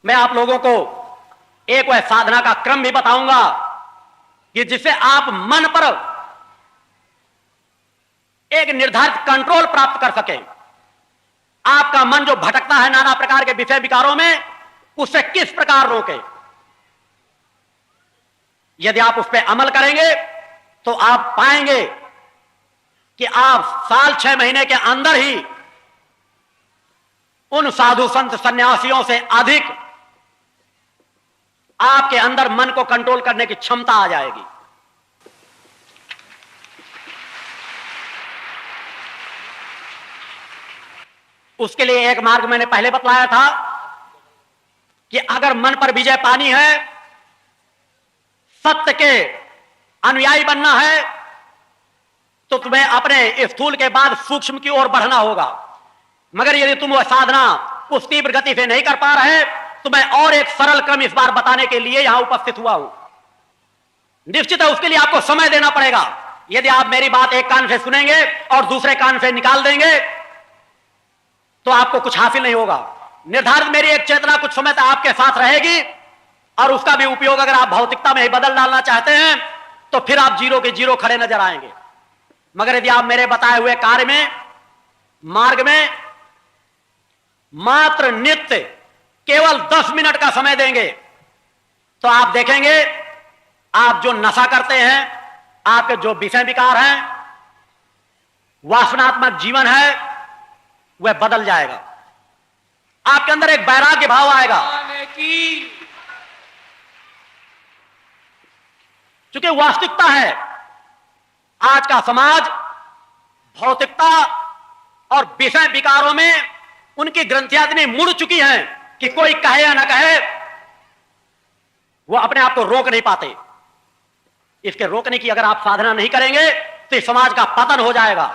मैं आप लोगों को एक वह साधना का क्रम भी बताऊंगा कि जिससे आप मन पर एक निर्धारित कंट्रोल प्राप्त कर सकें। आपका मन जो भटकता है नाना प्रकार के विषय विकारों में, उससे किस प्रकार रोकें। यदि आप उस पर अमल करेंगे तो आप पाएंगे कि आप साल 6 महीने के अंदर ही उन साधु संत सन्यासियों से अधिक आपके अंदर मन को कंट्रोल करने की क्षमता आ जाएगी। उसके लिए एक मार्ग मैंने पहले बतलाया था कि अगर मन पर विजय पानी है, सत्य के अनुयायी बनना है, तो तुम्हें अपने स्थूल के बाद सूक्ष्म की ओर बढ़ना होगा। मगर यदि तुम वह साधना उस तीव्र गति से नहीं कर पा रहे, तो मैं और एक सरल क्रम इस बार बताने के लिए यहां उपस्थित हुआ हूं। निश्चित है उसके लिए आपको समय देना पड़ेगा। यदि आप मेरी बात एक कान से सुनेंगे और दूसरे कान से निकाल देंगे तो आपको कुछ हासिल नहीं होगा। निर्धारित मेरी एक चेतना कुछ समय तक आपके साथ रहेगी और उसका भी उपयोग अगर आप भौतिकता में ही बदल डालना चाहते हैं तो फिर आप जीरो के जीरो खड़े नजर आएंगे। मगर यदि आप मेरे बताए हुए कार्य में, मार्ग में मात्र नित्य केवल 10 मिनट का समय देंगे तो आप देखेंगे आप जो नशा करते हैं, आपके जो विषय विकार हैं, वासनात्मक जीवन है, वह बदल जाएगा। आपके अंदर एक वैराग्य भाव आएगा। क्योंकि वास्तविकता है आज का समाज भौतिकता और विषय विकारों में उनकी ग्रंथियां इतनी मुड़ चुकी हैं कि कोई कहे या ना कहे वो अपने आप को रोक नहीं पाते। इसके रोकने की अगर आप साधना नहीं करेंगे तो इस समाज का पतन हो जाएगा।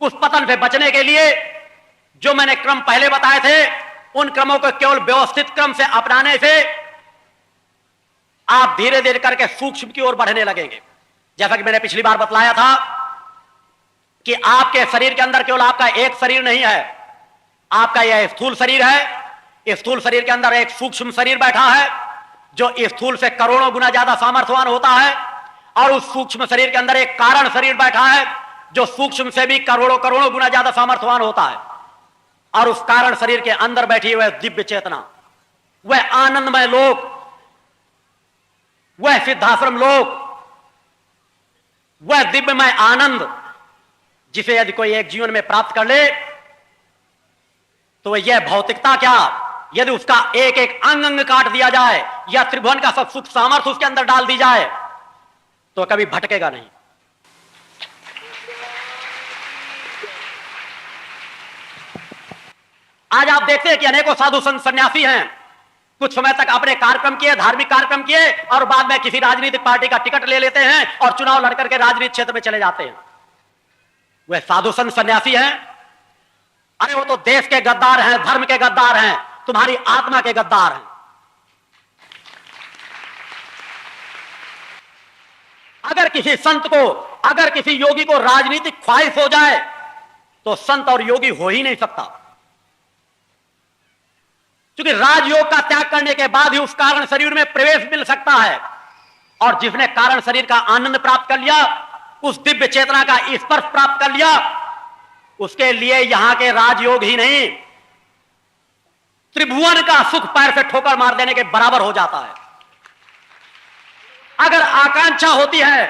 उस पतन से बचने के लिए जो मैंने क्रम पहले बताए थे, उन क्रमों को केवल व्यवस्थित क्रम से अपनाने से आप धीरे धीरे करके सूक्ष्म की ओर बढ़ने लगेंगे। जैसा कि मैंने पिछली बार बतलाया था कि आपके शरीर के अंदर केवल आपका एक शरीर नहीं है, आपका यह स्थूल शरीर है। इस स्थूल शरीर के अंदर एक सूक्ष्म शरीर बैठा है जो स्थूल से करोड़ों गुना ज्यादा सामर्थ्यवान होता है, और उस सूक्ष्म शरीर के अंदर एक कारण शरीर बैठा है जो सूक्ष्म से भी करोड़ों करोड़ों गुना ज्यादा सामर्थ्यवान होता है। और उस कारण शरीर के अंदर बैठी हुई दिव्य चेतना, वह आनंदमय लोक, वह सिद्धाश्रम लोक, वह दिव्यमय आनंद जिसे यदि कोई एक जीवन में प्राप्त कर ले तो यह भौतिकता क्या, यदि उसका एक एक अंग अंग काट दिया जाए या त्रिभुवन का सब सुख सामर्थ्य उसके अंदर डाल दी जाए तो कभी भटकेगा नहीं। आज आप देखते हैं कि अनेकों साधु संत सन्यासी हैं, कुछ समय तक अपने कार्यक्रम किए, धार्मिक कार्यक्रम किए, और बाद में किसी राजनीतिक पार्टी का टिकट ले लेते हैं और चुनाव लड़कर के राजनीतिक क्षेत्र में चले जाते हैं। वे साधु संत सन्यासी हैं? अरे वो तो देश के गद्दार हैं, धर्म के गद्दार हैं, तुम्हारी आत्मा के गद्दार हैं। अगर किसी संत को, अगर किसी योगी को राजनीतिक ख्वाहिश हो जाए तो संत और योगी हो ही नहीं सकता, क्योंकि राजयोग का त्याग करने के बाद ही उस कारण शरीर में प्रवेश मिल सकता है। और जिसने कारण शरीर का आनंद प्राप्त कर लिया, उस दिव्य चेतना का स्पर्श प्राप्त कर लिया, उसके लिए यहां के राजयोग ही नहीं, त्रिभुवन का सुख पैर से ठोकर मार देने के बराबर हो जाता है। अगर आकांक्षा होती है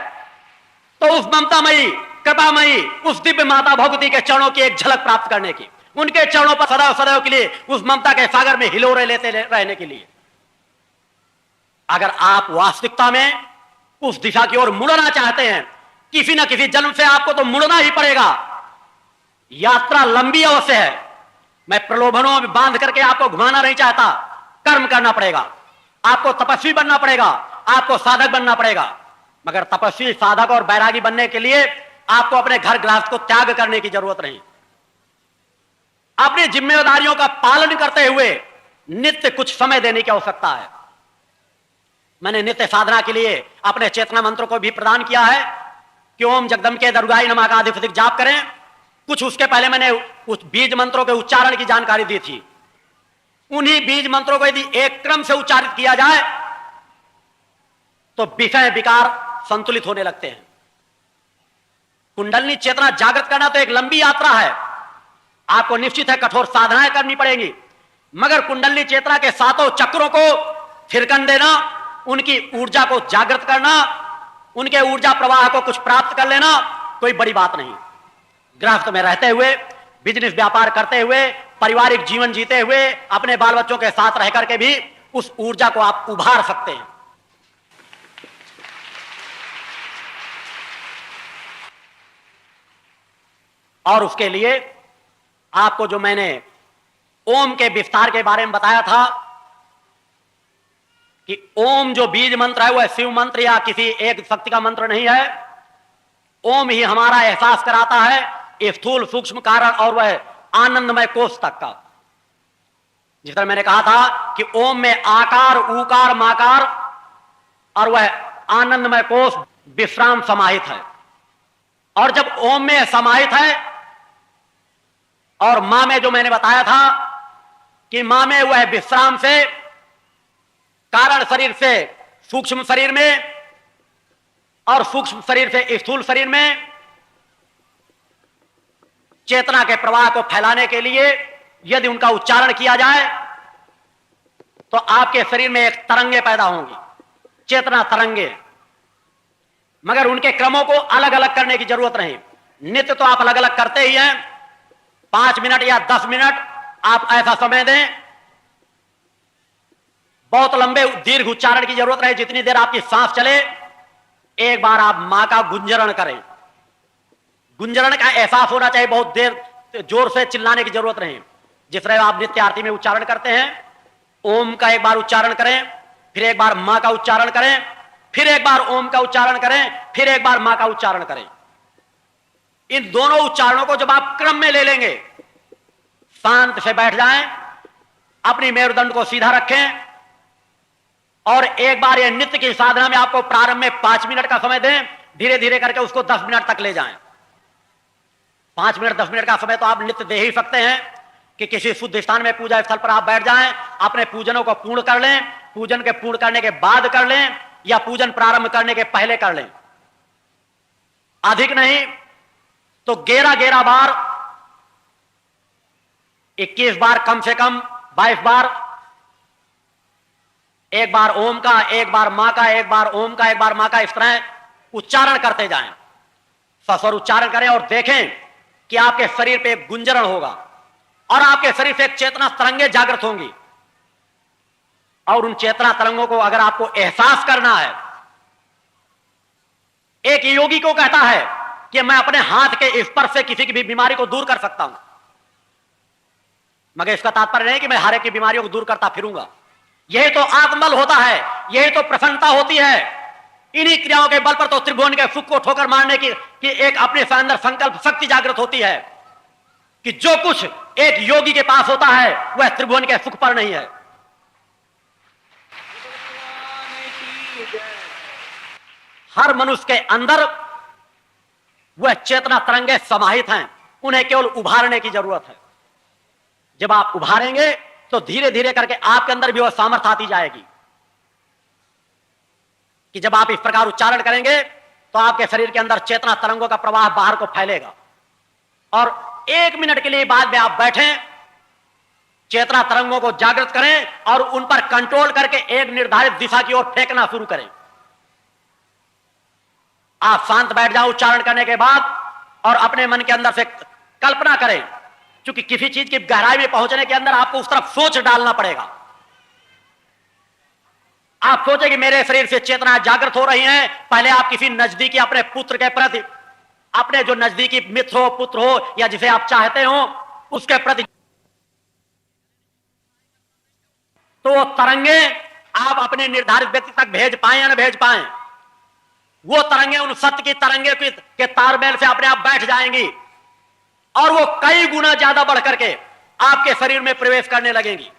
तो उस ममतामयी, कृपामयी, उस दिव्य माता भगवती के चरणों की एक झलक प्राप्त करने की, उनके चरणों पर सदैव सदैव के लिए उस ममता के सागर में हिलोरे लेते रहने के लिए। अगर आप वास्तविकता में उस दिशा की ओर मुड़ना चाहते हैं, किसी न किसी जन्म से आपको तो मुड़ना ही पड़ेगा। यात्रा लंबी अवश्य है, मैं प्रलोभनों में बांध करके आपको घुमाना नहीं चाहता। कर्म करना पड़ेगा, आपको तपस्वी बनना पड़ेगा, आपको साधक बनना पड़ेगा। मगर तपस्वी, साधक और बैरागी बनने के लिए आपको अपने घर गृहस्थ को त्याग करने की जरूरत नहीं। अपनी जिम्मेदारियों का पालन करते हुए नित्य कुछ समय देने की आवश्यकता है। मैंने नित्य साधना के लिए अपने चेतना मंत्र को भी प्रदान किया है कि ओम जगदम्बे दुर्गाय नमः का अधिक जाप करें। कुछ उसके पहले मैंने उस बीज मंत्रों के उच्चारण की जानकारी दी थी। उन्हीं बीज मंत्रों को यदि एक क्रम से उच्चारित किया जाए तो विषय विकार संतुलित होने लगते हैं। कुंडलिनी चेतना जागृत करना तो एक लंबी यात्रा है, आपको निश्चित है कठोर साधनाएं करनी पड़ेंगी, मगर कुंडलिनी चेतना के सातों चक्रों को थिरकन देना, उनकी ऊर्जा को जागृत करना, उनके ऊर्जा प्रवाह को कुछ प्राप्त कर लेना कोई बड़ी बात नहीं। गृहस्थ में रहते हुए, बिजनेस व्यापार करते हुए, पारिवारिक जीवन जीते हुए, अपने बाल बच्चों के साथ रह करके भी उस ऊर्जा को आप उभार सकते हैं। और उसके लिए आपको जो मैंने ओम के विस्तार के बारे में बताया था कि ओम जो बीज मंत्र है वह शिव मंत्र या किसी एक शक्ति का मंत्र नहीं है। ओम ही हमारा एहसास कराता है स्थूल सूक्ष्म कारण और वह आनंदमय कोष तक का। जिस तरह मैंने कहा था कि ओम में आकार, उकार, माकार और वह आनंदमय कोष विश्राम समाहित है। और जब ओम में समाहित है और मां में जो मैंने बताया था कि मां में वह विश्राम से कारण शरीर से सूक्ष्म शरीर में और सूक्ष्म शरीर से स्थूल शरीर में चेतना के प्रवाह को फैलाने के लिए यदि उनका उच्चारण किया जाए तो आपके शरीर में एक तरंगे पैदा होंगी, चेतना तरंगे। मगर उनके क्रमों को अलग अलग करने की जरूरत नहीं। नित्य तो आप अलग अलग करते ही हैं, 5 मिनट या 10 मिनट आप ऐसा समय दें, बहुत लंबे दीर्घ उच्चारण की जरूरत नहीं, जितनी देर आपकी सांस चले एक बार आप मां का गुंजरण करें। गुंजरण का एहसास होना चाहिए, बहुत देर जोर से चिल्लाने की जरूरत नहीं। जिस तरह आप नित्य आरती में उच्चारण करते हैं, ओम का एक बार उच्चारण करें, फिर एक बार मां का उच्चारण करें, फिर एक बार ओम का उच्चारण करें, फिर एक बार मां का उच्चारण करें। इन दोनों उच्चारणों को जब आप क्रम में ले लेंगे, शांत से बैठ जाएं, अपनी मेरुदंड को सीधा रखें और एक बार यह नित्य की साधना में आपको प्रारंभ में 5 मिनट का समय दें, धीरे धीरे करके उसको 10 मिनट तक ले जाएं। 5 मिनट 10 मिनट का समय तो आप नित्य दे ही सकते हैं कि किसी शुद्ध स्थान में पूजा स्थल पर आप बैठ जाएं, अपने पूजनों को पूर्ण कर लें, पूजन के पूर्ण करने के बाद कर लें या पूजन प्रारंभ करने के पहले कर लें। अधिक नहीं तो 11 बार, 21 बार, कम से कम 22 बार, एक बार ओम का, एक बार मां का, एक बार ओम का, एक बार मां का, इस तरह उच्चारण करते जाएं। सस्वर उच्चारण करें और देखें कि आपके शरीर पे एक गुंजरण होगा और आपके शरीर से एक चेतना तरंगे जागृत होंगी। और उन चेतना तरंगों को अगर आपको एहसास करना है, एक योगी को कहता है कि मैं अपने हाथ के स्पर्श से किसी की भी बीमारी को दूर कर सकता हूं, मगर इसका तात्पर्य नहीं कि मैं हर एक की बीमारियों को दूर करता फिरूंगा। यही तो आत्मबल होता है, यही तो प्रसन्नता होती है। इन्हीं क्रियाओं के बल पर तो त्रिभुवन के सुख को ठोकर मारने की एक अपने से अंदर संकल्प शक्ति जागृत होती है कि जो कुछ एक योगी के पास होता है वह त्रिभुवन के सुख पर नहीं है। हर मनुष्य के अंदर वह चेतना तरंगे समाहित हैं, उन्हें केवल उभारने की जरूरत है। जब आप उभारेंगे तो धीरे धीरे करके आपके अंदर भी वह सामर्थ्य आती जाएगी कि जब आप इस प्रकार उच्चारण करेंगे तो आपके शरीर के अंदर चेतना तरंगों का प्रवाह बाहर को फैलेगा। और 1 मिनट के लिए बाद में आप बैठें, चेतना तरंगों को जागृत करें और उन पर कंट्रोल करके एक निर्धारित दिशा की ओर फेंकना शुरू करें। आप शांत बैठ जाओ उच्चारण करने के बाद और अपने मन के अंदर से कल्पना करें, क्योंकि किसी चीज की गहराई में पहुंचने के अंदर आपको उस तरफ सोच डालना पड़ेगा। आप सोचे कि मेरे शरीर से चेतना जागृत हो रही हैं, पहले आप किसी नजदीकी अपने पुत्र के प्रति, अपने जो नजदीकी मित्र हो, पुत्र हो या जिसे आप चाहते हो उसके प्रति, तो वो तरंगे आप अपने निर्धारित व्यक्ति तक भेज पाए या न भेज पाए, वो तरंगे उन सत्य की तरंगे के तारमेल से अपने आप बैठ जाएंगी और वो कई गुना ज्यादा बढ़ करके आपके शरीर में प्रवेश करने लगेंगी।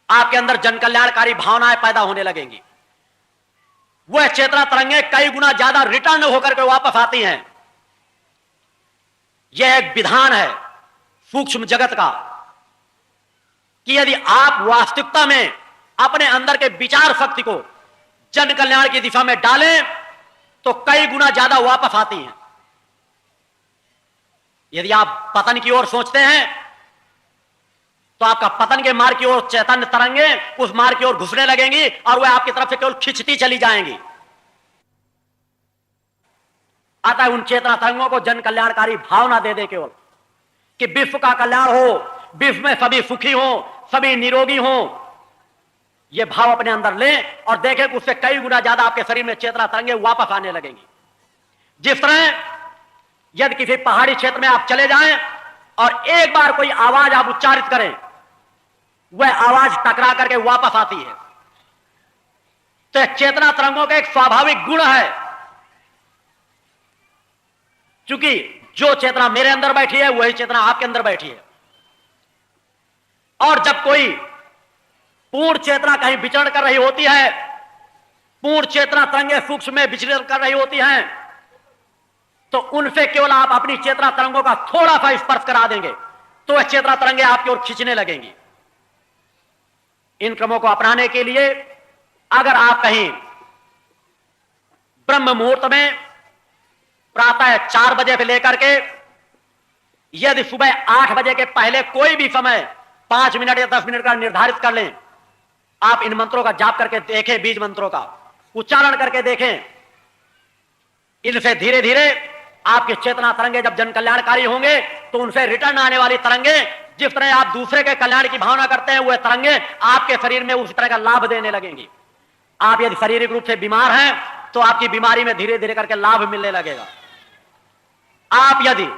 आपके अंदर जन कल्याणकारी भावनाएं पैदा होने लगेंगी। वह चेतना तरंगे कई गुना ज्यादा रिटर्न होकर के वापस आती हैं। यह एक विधान है सूक्ष्म जगत का। कि यदि आप वास्तविकता में अपने अंदर के विचार शक्ति को जन कल्याण की दिशा में डालें तो कई गुना ज्यादा वापस आती हैं। यदि आप पतन की ओर सोचते हैं तो आपका पतन के मार्ग की ओर चैतन्य तरंगे उस मार्ग की ओर घुसने लगेंगी और वह आपकी तरफ से केवल खिंचती चली जाएंगी। अतः उन चेतना तरंगों को जन कल्याणकारी भावना दे दे केवल कि विश्व का कल्याण हो, विश्व में सभी सुखी हो, सभी निरोगी हो। यह भाव अपने अंदर लें और देखें कि उससे कई गुना ज्यादा आपके शरीर में चेतना तरंगे वापस आने लगेंगी। जिस तरह यदि किसी पहाड़ी क्षेत्र में आप चले जाएं और एक बार कोई आवाज आप उच्चारित करें, वह आवाज टकरा करके वापस आती है। तो चेतना तरंगों का एक स्वाभाविक गुण है, क्योंकि जो चेतना मेरे अंदर बैठी है वही चेतना आपके अंदर बैठी है। और जब कोई पूर्ण चेतना कहीं विचरण कर रही होती है, पूर्ण चेतना तरंगे सूक्ष्म में विचरण कर रही होती हैं, तो उनसे केवल आप अपनी चेतना तरंगों का थोड़ा सा स्पर्श करा देंगे तो वह चेतना तरंगे आपकी ओर खींचने लगेंगी। इन क्रमों को अपनाने के लिए अगर आप कहीं ब्रह्म मुहूर्त में प्रातः 4 बजे से लेकर के यदि सुबह 8 बजे के पहले कोई भी समय 5 मिनट या 10 मिनट का निर्धारित कर लें, आप इन मंत्रों का जाप करके देखें, बीज मंत्रों का उच्चारण करके देखें। इनसे धीरे धीरे आपकी चेतना तरंगे जब जन कल्याणकारी होंगे तो उनसे रिटर्न आने वाली तरंगे, जिस तरह आप दूसरे के कल्याण की भावना करते हैं, वह तरंगे आपके शरीर में उसी तरह का लाभ देने लगेंगी। आप यदि शारीरिक रूप से बीमार हैं तो आपकी बीमारी में धीरे धीरे करके लाभ मिलने लगेगा। आप यदि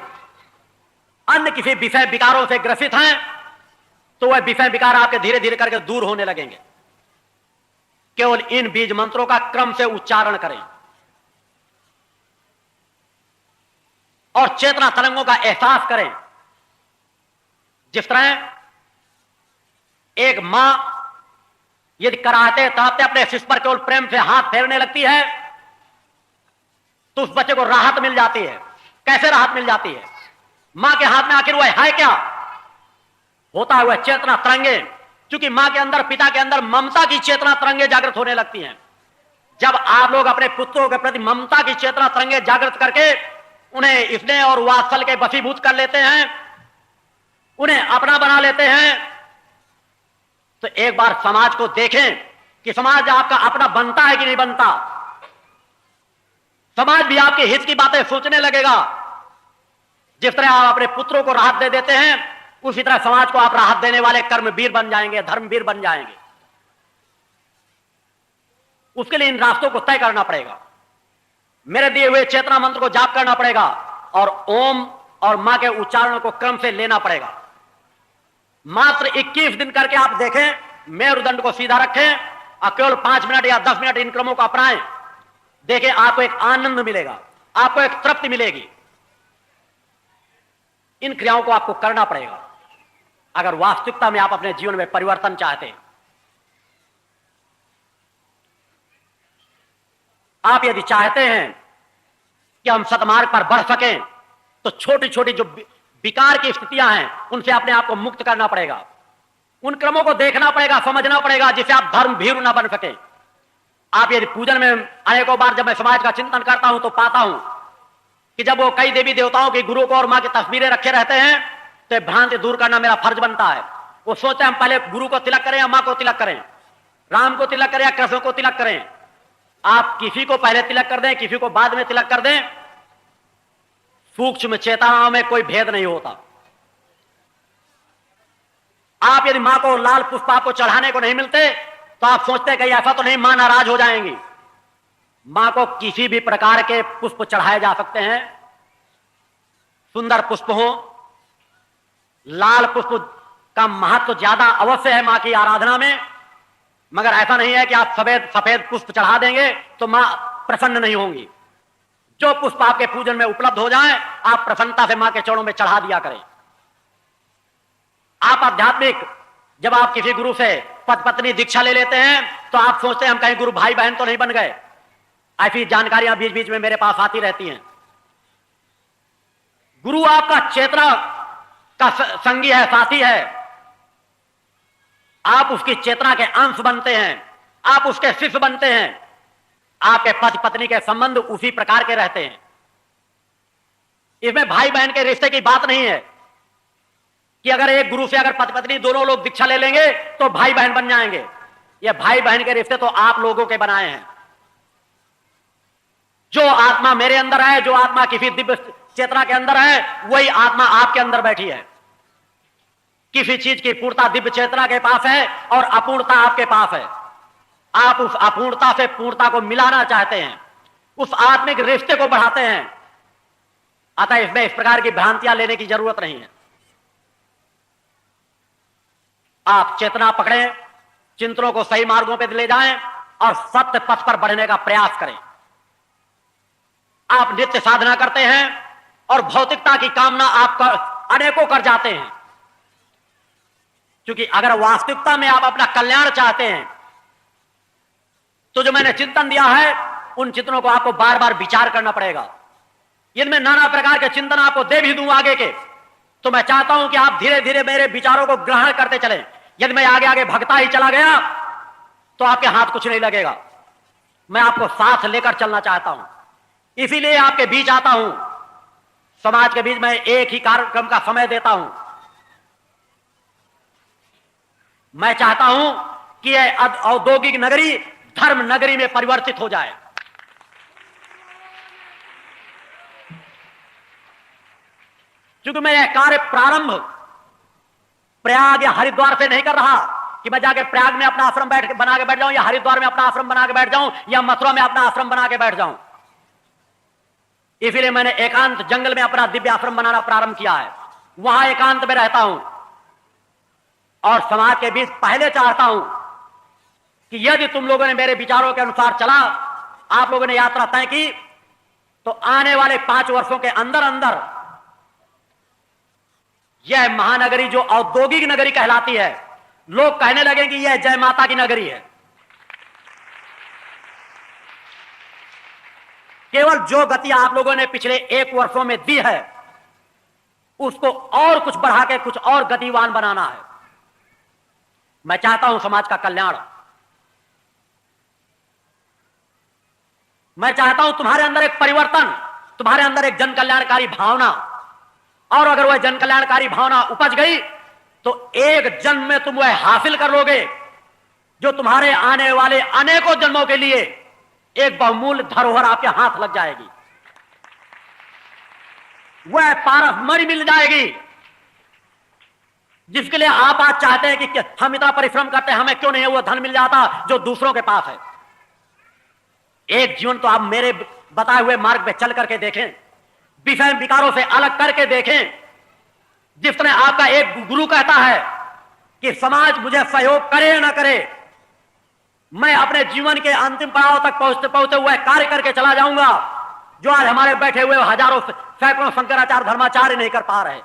अन्य किसी विषय विकारों से ग्रसित हैं तो वह विषय विकार आपके धीरे धीरे करके दूर होने लगेंगे। केवल इन बीज मंत्रों का क्रम से उच्चारण करें और चेतना तरंगों का एहसास करें। जिस तरह एक मां यदि कराहते तड़पते अपने शिशु पर केवल प्रेम से हाथ फेरने लगती है तो उस बच्चे को राहत मिल जाती है। कैसे राहत मिल जाती है? मां के हाथ में आखिर वह है क्या? होता है वह चेतना तरंगे, क्योंकि मां के अंदर, पिता के अंदर ममता की चेतना तरंगे जागृत होने लगती हैं। जब आप लोग अपने पुत्रों के प्रति ममता की चेतना तरंगे जागृत करके उन्हें स्नेह और वात्सल के वशीभूत कर लेते हैं, उन्हें अपना बना लेते हैं, तो एक बार समाज को देखें कि समाज आपका अपना बनता है कि नहीं बनता। समाज भी आपके हित की बातें सोचने लगेगा। जिस तरह आप अपने पुत्रों को राहत दे देते हैं, उसी तरह समाज को आप राहत देने वाले कर्मवीर बन जाएंगे, धर्मवीर बन जाएंगे। उसके लिए इन रास्तों को तय करना पड़ेगा। मेरे दिए हुए चेतना मंत्र को जाप करना पड़ेगा और ओम और मां के उच्चारण को क्रम से लेना पड़ेगा। मात्र 21 दिन करके आप देखें, मेरुदंड को सीधा रखें और केवल 5 मिनट या 10 मिनट इन क्रमों को अपनाएं। देखें, आपको एक आनंद मिलेगा, आपको एक तृप्ति मिलेगी। इन क्रियाओं को आपको करना पड़ेगा अगर वास्तविकता में आप अपने जीवन में परिवर्तन चाहते हैं। आप यदि चाहते हैं कि हम सतमार्ग पर बढ़ सकें तो छोटी छोटी जो विकार की स्थितियां हैं उनसे अपने आप को मुक्त करना पड़ेगा। उन क्रमों को देखना पड़ेगा, समझना पड़ेगा, जिससे आप धर्म भीरु ना बन सके। आप यदि पूजन में अनेकों बार जब मैं समाज का चिंतन करता हूं तो पाता हूं कि जब वो कई देवी देवताओं के, गुरु को और मां की तस्वीरें रखे रहते हैं तो भ्रांति दूर करना मेरा फर्ज बनता है। वो सोचते हैं हम पहले गुरु को तिलक करें या मां को तिलक करें, राम को तिलक करें या कृष्ण को तिलक करें। आप किसी को पहले तिलक कर दें, किसी को बाद में तिलक कर दें, सूक्ष्म चेतनाओं में कोई भेद नहीं होता। आप यदि मां को लाल पुष्प आपको चढ़ाने को नहीं मिलते तो आप सोचते हैं कि ऐसा तो नहीं मां नाराज हो जाएंगी। मां को किसी भी प्रकार के पुष्प चढ़ाए जा सकते हैं, सुंदर पुष्प हो। लाल पुष्प का महत्व ज्यादा अवश्य है मां की आराधना में, मगर ऐसा नहीं है कि आप सफेद पुष्प चढ़ा देंगे तो मां प्रसन्न नहीं होंगी। जो पुष्प आपके पूजन में उपलब्ध हो जाए आप प्रसन्नता से मां के चरणों में चढ़ा दिया करें। आप आध्यात्मिक, जब आप किसी गुरु से पद पत्नी दीक्षा ले लेते हैं तो आप सोचते हैं हम कहीं गुरु भाई बहन तो नहीं बन गए। ऐसी जानकारियां बीच बीच में मेरे पास आती रहती हैं। गुरु आपका चेतना का संगी है, साथी है। आप उसकी चेतना के अंश बनते हैं, आप उसके शिष्य बनते हैं। आपके पति पत्नी के संबंध उसी प्रकार के रहते हैं। इसमें भाई बहन के रिश्ते की बात नहीं है कि अगर एक गुरु से अगर पति पत्नी दोनों लोग दीक्षा ले लेंगे तो भाई बहन बन जाएंगे। ये भाई बहन के रिश्ते तो आप लोगों के बनाए हैं। जो आत्मा मेरे अंदर है, जो आत्मा किसी दिव्य चेतना के अंदर है, वही आत्मा आपके अंदर बैठी है। किसी चीज की पूर्णता दिव्य चेतना के पास है और अपूर्णता आपके पास है। आप उस अपूर्णता से पूर्णता को मिलाना चाहते हैं, उस आत्मिक रिश्ते को बढ़ाते हैं। अतः इसमें इस प्रकार की भ्रांतियां लेने की जरूरत नहीं है। आप चेतना पकड़ें, चिंतनों को सही मार्गों पर ले जाएं और सत्य पथ पर बढ़ने का प्रयास करें। आप नित्य साधना करते हैं और भौतिकता की कामना आप अनेकों कर जाते हैं, क्योंकि अगर वास्तविकता में आप अपना कल्याण चाहते हैं तो जो मैंने चिंतन दिया है उन चिंतनों को आपको बार बार विचार करना पड़ेगा। यदि मैं नाना प्रकार के चिंतन आपको दे भी दूं आगे के, तो मैं चाहता हूं कि आप धीरे धीरे मेरे विचारों को ग्रहण करते चलें। यदि मैं आगे आगे भगता ही चला गया तो आपके हाथ कुछ नहीं लगेगा। मैं आपको साथ लेकर चलना चाहता हूं, इसीलिए आपके बीच आता हूं। समाज के बीच में एक ही कार्यक्रम का समय देता हूं। मैं चाहता हूं कि यह औद्योगिक नगरी धर्म नगरी में परिवर्तित हो जाए। क्योंकि मैं यह कार्य प्रारंभ प्रयाग या हरिद्वार से नहीं कर रहा कि मैं जाके प्रयाग में अपना आश्रम बना के बैठ जाऊं, या हरिद्वार में अपना आश्रम बना के बैठ जाऊं, या मथुरा में अपना आश्रम बना के बैठ जाऊं। इसीलिए मैंने एकांत जंगल में अपना दिव्य आश्रम बनाना प्रारंभ किया है। वहां एकांत में रहता हूं और समाज के बीच पहले चाहता हूं कि यदि तुम लोगों ने मेरे विचारों के अनुसार चला, आप लोगों ने यात्रा तय की, तो आने वाले 5 वर्षों के अंदर अंदर यह महानगरी जो औद्योगिक नगरी कहलाती है, लोग कहने लगे कि यह जय माता की नगरी है। केवल जो गति आप लोगों ने पिछले 1 वर्षों में दी है उसको और कुछ बढ़ा के कुछ और गतिवान बनाना है। मैं चाहता हूं समाज का कल्याण। मैं चाहता हूं तुम्हारे अंदर एक परिवर्तन, तुम्हारे अंदर एक जन कल्याणकारी भावना। और अगर वह जन कल्याणकारी भावना उपज गई तो एक जन्म में तुम वह हासिल कर लोगे जो तुम्हारे आने वाले अनेकों जन्मों के लिए एक बहुमूल्य धरोहर आपके हाथ लग जाएगी। वह पारसमणि मिल जाएगी जिसके लिए आप आज चाहते हैं कि हम इतना परिश्रम करते हैं, हमें क्यों नहीं वो धन मिल जाता जो दूसरों के पास है। एक जीवन तो आप मेरे बताए हुए मार्ग पे चल करके देखें, विषय विकारों से अलग करके देखें। जिस तरह आपका एक गुरु कहता है कि समाज मुझे सहयोग करे या ना करे, मैं अपने जीवन के अंतिम पड़ाव तक पहुंचते पहुंचते हुए कार्य करके चला जाऊंगा जो आज हमारे बैठे हुए हजारों सैकड़ों शंकराचार्य धर्माचार्य नहीं कर पा रहे।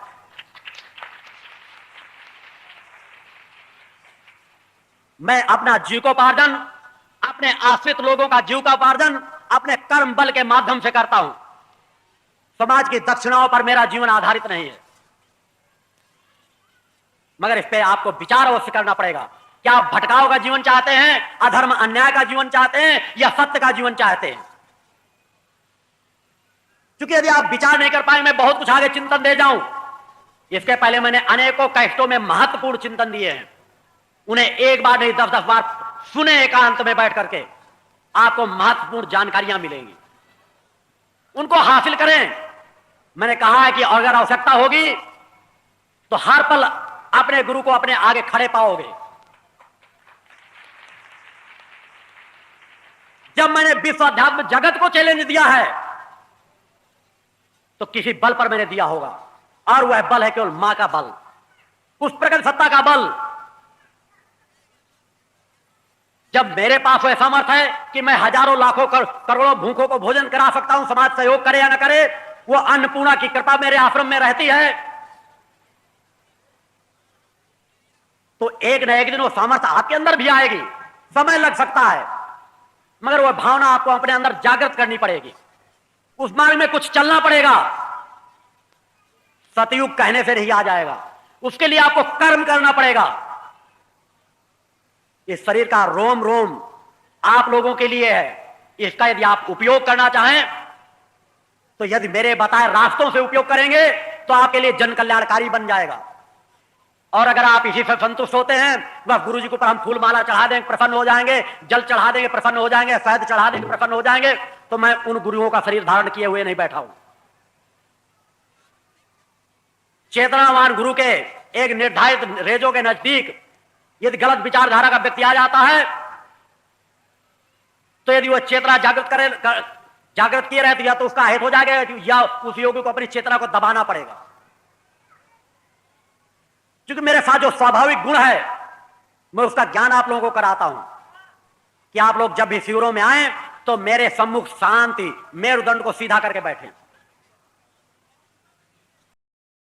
मैं अपना जीविकोपार्जन, अपने आश्रित लोगों का जीविकोपार्जन अपने कर्म बल के माध्यम से करता हूं। समाज की दक्षिणाओं पर मेरा जीवन आधारित नहीं है। मगर इस पे आपको विचार अवश्य करना पड़ेगा। क्या आप भटकाव का जीवन चाहते हैं, अधर्म अन्याय का जीवन चाहते हैं, या सत्य का जीवन चाहते हैं? क्योंकि यदि आप विचार नहीं कर पाए, मैं बहुत कुछ आगे चिंतन दे जाऊं। इसके पहले मैंने अनेकों कैसेटों में महत्वपूर्ण चिंतन दिए हैं। उन्हें एक बार नहीं 10-10 बार सुने एकांत में बैठ करके, आपको महत्वपूर्ण जानकारियां मिलेंगी। उनको हासिल करें। मैंने कहा है कि अगर आवश्यकता होगी तो हर पल अपने गुरु को अपने आगे खड़े पाओगे। जब मैंने विश्व अध्यात्म जगत को चैलेंज दिया है तो किसी बल पर मैंने दिया होगा, और वह बल है केवल मां का बल, उस प्रकट सत्ता का बल। जब मेरे पास वह सामर्थ्य है कि मैं हजारों लाखों करोड़ों भूखों को भोजन करा सकता हूं, समाज सहयोग करे या न करे, वो अन्नपूर्णा की कृपा मेरे आश्रम में रहती है, तो एक न एक दिन वो सामर्थ्य आपके अंदर भी आएगी। समय लग सकता है, मगर वह भावना आपको अपने अंदर जागृत करनी पड़ेगी। उस मार्ग में कुछ चलना पड़ेगा। सतयुग कहने से नहीं आ जाएगा, उसके लिए आपको कर्म करना पड़ेगा। इस शरीर का रोम रोम आप लोगों के लिए है। इसका यदि आप उपयोग करना चाहें तो यदि मेरे बताए रास्तों से उपयोग करेंगे तो आपके लिए जन कल्याणकारी बन जाएगा। और अगर आप इसी से संतुष्ट होते हैं, वह गुरु जी को पर हम फूल माला चढ़ा देंगे प्रसन्न हो जाएंगे, जल चढ़ा देंगे प्रसन्न हो जाएंगे, शहद चढ़ा देंगे प्रसन्न हो जाएंगे, तो मैं उन गुरुओं का शरीर धारण किए हुए नहीं बैठा हूं। चेतनावान गुरु के एक निर्धारित रेजों के नजदीक यदि गलत विचारधारा का व्यक्ति आ जाता है तो यदि वह चेतना जागृत किए रहे तो या तो उसका हित हो जाएगा या उस योगी को अपनी चेतना को दबाना पड़ेगा। क्योंकि मेरे साथ जो स्वाभाविक गुण है मैं उसका ज्ञान आप लोगों को कराता हूं कि आप लोग जब भी शिविरों में आए तो मेरे सम्मुख शांति मेरुदंड को सीधा करके बैठे।